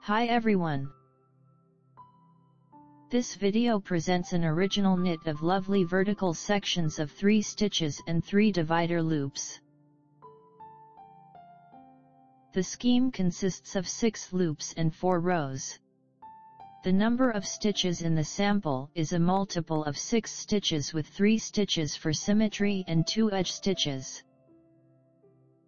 Hi everyone! This video presents an original knit of lovely vertical sections of 3 stitches and 3 divider loops. The scheme consists of 6 loops and 4 rows. The number of stitches in the sample is a multiple of 6 stitches with 3 stitches for symmetry and 2 edge stitches.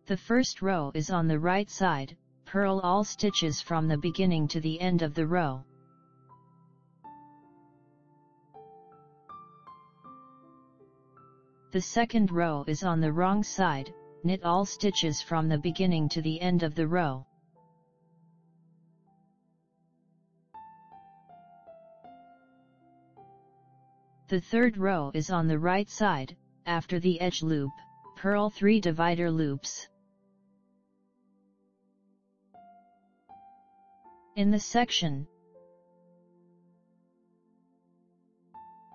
The first row is on the right side. Purl all stitches from the beginning to the end of the row. The second row is on the wrong side. Knit all stitches from the beginning to the end of the row. The third row is on the right side. After the edge loop, purl 3 divider loops. In the section,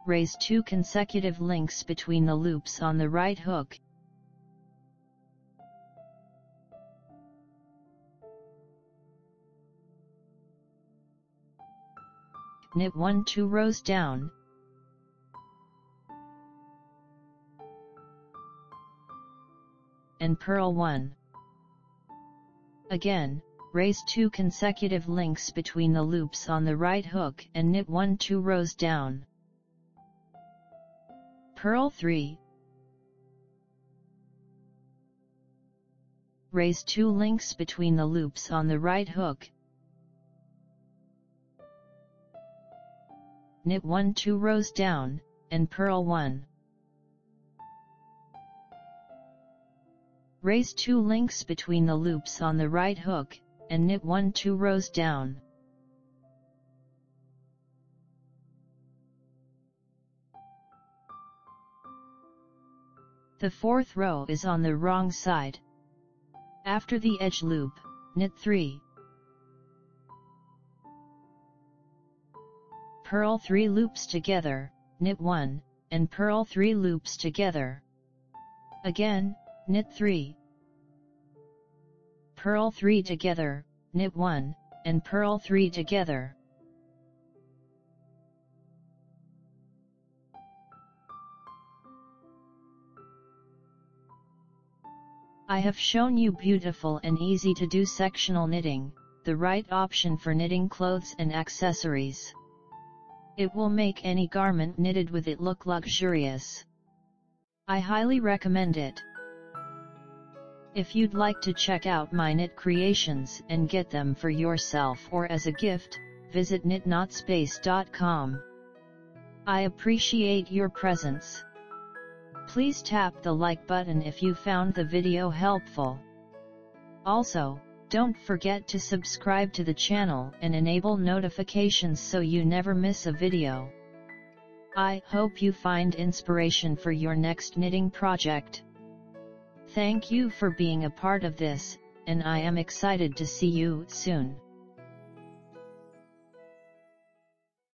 raise 2 consecutive links between the loops on the right hook. Knit 1 2 rows down, and purl 1. Again, raise 2 consecutive links between the loops on the right hook and knit 1 2 rows down. Purl 3. Raise 2 links between the loops on the right hook. Knit 1 2 rows down, and purl 1. Raise 2 links between the loops on the right hook, and knit 1 2 rows down. The fourth row is on the wrong side. After the edge loop, knit 3. Purl 3 loops together, knit 1, and purl 3 loops together. Again, knit 3. Purl 3 together, knit 1, and purl 3 together. I have shown you beautiful and easy to do sectional knitting, the right option for knitting clothes and accessories. It will make any garment knitted with it look luxurious. I highly recommend it. If you'd like to check out my knit creations and get them for yourself or as a gift, visit knitnotspace.com. I appreciate your presence. Please tap the like button if you found the video helpful. Also, don't forget to subscribe to the channel and enable notifications so you never miss a video. I hope you find inspiration for your next knitting project. Thank you for being a part of this, and I am excited to see you soon.